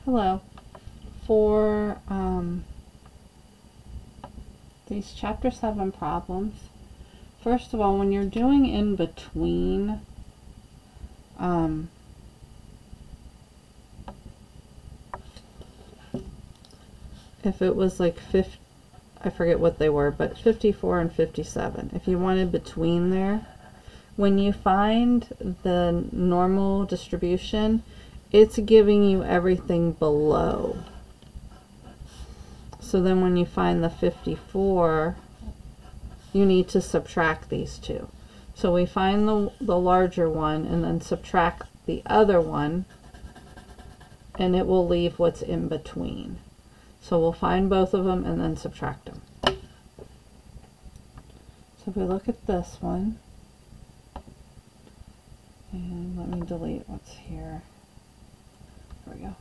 Hello. For these Chapter 7 problems, first of all, when you're doing in between, if it was like 50, I forget what they were, but 54 and 57, if you wanted between there, when you find the normal distribution, it's giving you everything below. So then when you find the 54, you need to subtract these two. So we find the larger one and then subtract the other one, and it will leave what's in between. So we'll find both of them and then subtract them. So if we look at this one, and let me delete what's here. There we go.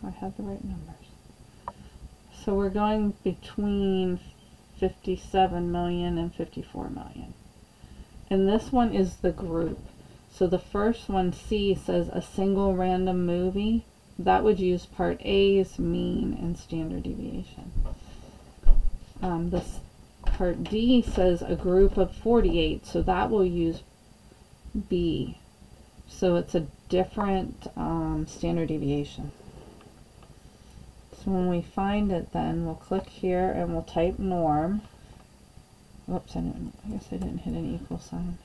I have the right numbers. So we're going between 57 million and 54 million. And this one is the group. So the first one, C, says a single random movie. That would use part A's mean and standard deviation. This part D says a group of 48, so that will use B. So it's a different standard deviation. So when we find it, then we'll click here and we'll type norm. Whoops, I guess I didn't hit an equal sign.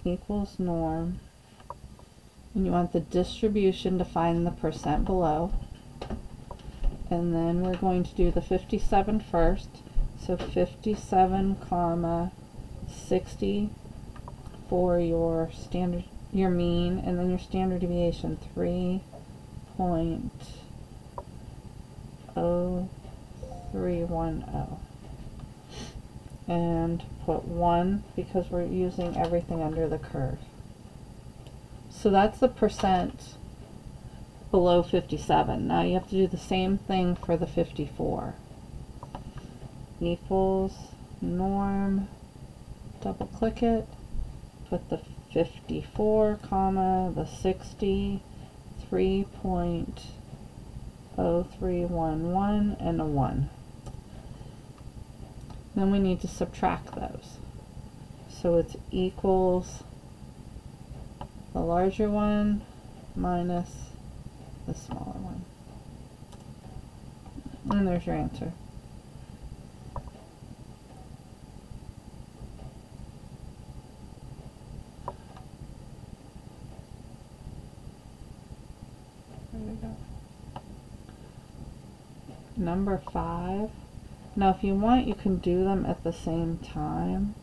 Equals norm. And you want the distribution to find the percent below. And then we're going to do the 57 first. So 57 comma 60 for your standard, your mean, and then your standard deviation 3.0310. And put 1 because we're using everything under the curve. So that's the percent below 57. Now you have to do the same thing for the 54. Equals norm, double click it, put the 54 comma the 60, 3.0311 and a 1. Then we need to subtract those. So it's equals the larger one minus the smaller one. And there's your answer. There we go. Number 5. Now if you want, you can do them at the same time.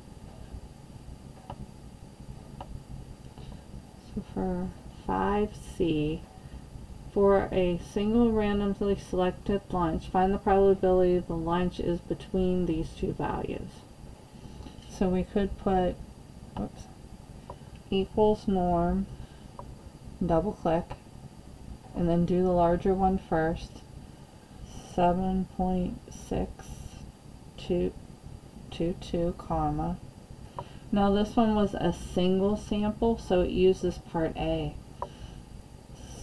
So for 5C, for a single randomly selected lunch, find the probability the lunch is between these two values. So we could put, whoops, equals norm, double click, and then do the larger one first. 7.622 comma. Now this one was a single sample, so it uses part A.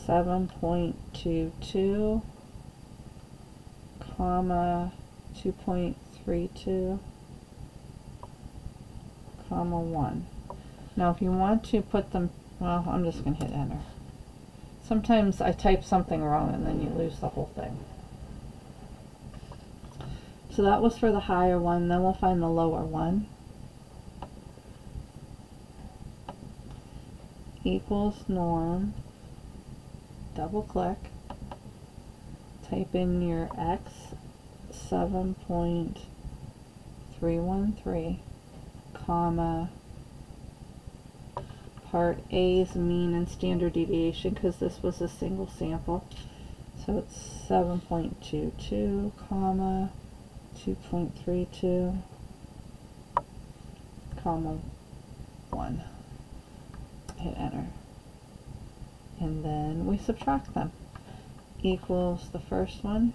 7.22 comma 2.32 comma 1. Now if you want to put them, well, I'm just going to hit enter. Sometimes I type something wrong and then you lose the whole thing. So that was for the higher one. Then we'll find the lower one. Equals norm, double click, type in your X, 7.313 comma part A's mean and standard deviation, because this was a single sample, so it's 7.22 comma 2.32 comma 1. Hit enter, and then we subtract them. Equals the first one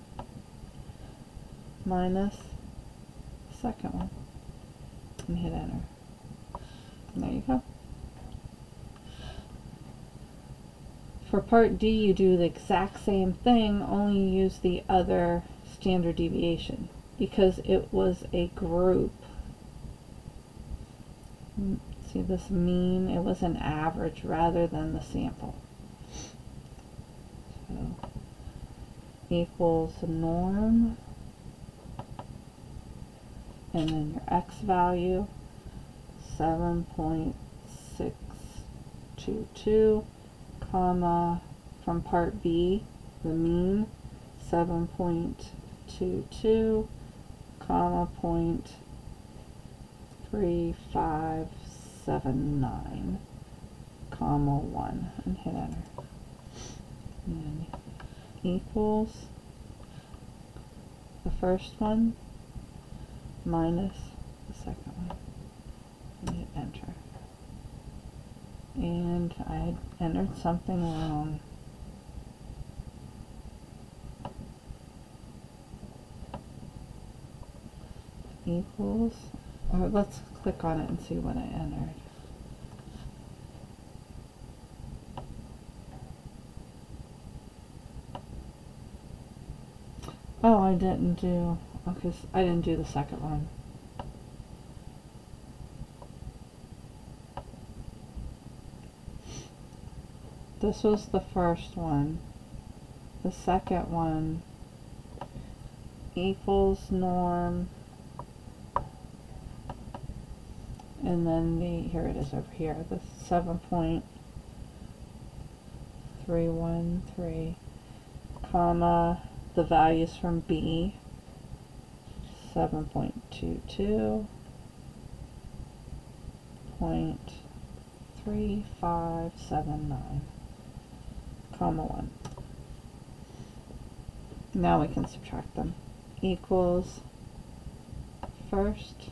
minus the second one. and hit enter. And there you go. For part D, you do the exact same thing, only you use the other standard deviation because it was a group. See this mean? It was an average rather than the sample. So equals norm, and then your x value 7.622, comma, from part B, the mean 7.22, comma, 0.3579, comma 1, and hit enter. And equals the first one minus the second one, and hit enter. And I entered something wrong. Equals, or let's click on it and see what I entered. Oh, I didn't do, okay, I didn't do the second one. This was the first one. The second one equals norm, and then the, here it is over here, the 7.313, comma, the values from B, 7.22, 0.3579, comma 1. Now we can subtract them. Equals first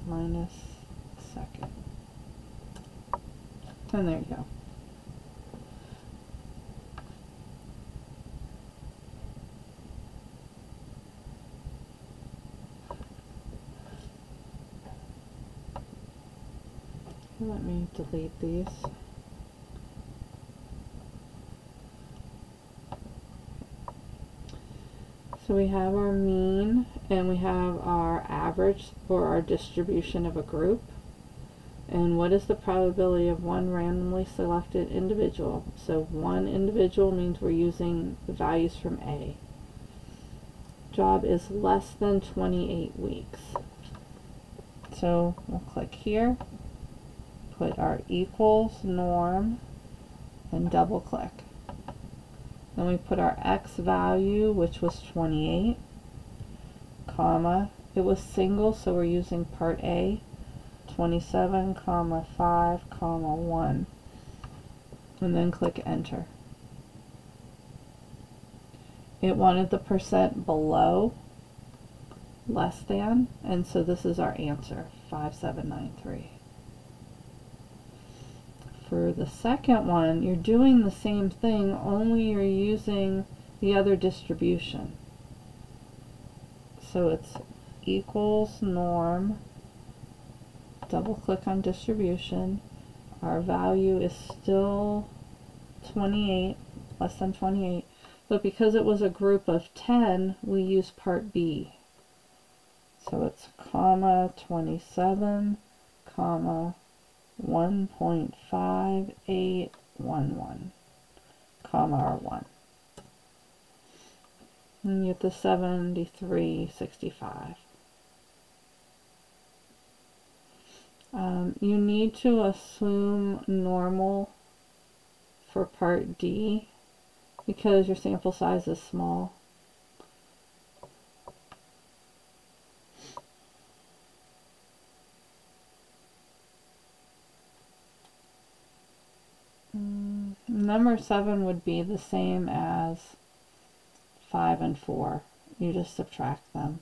minus second. And there you go. Let me delete these. So we have our mean and we have our average, or our distribution of a group. And what is the probability of one randomly selected individual? So one individual means we're using the values from A. Job is less than 28 weeks. So we'll click here, put our equals norm, and double click. Then we put our x value, which was 28, comma, it was single, so we're using part A, 27, comma 5, comma 1, and then click enter. It wanted the percent below, less than, and so this is our answer, 5793. For the second one, you're doing the same thing, only you're using the other distribution. So it's equals norm, double click on distribution. Our value is still 28, less than 28, but because it was a group of 10, we use part B. So it's comma 27, comma 1.5811, comma or 1. And you get the 7365. You need to assume normal for part D because your sample size is small. Number 7 would be the same as 5 and 4. You just subtract them.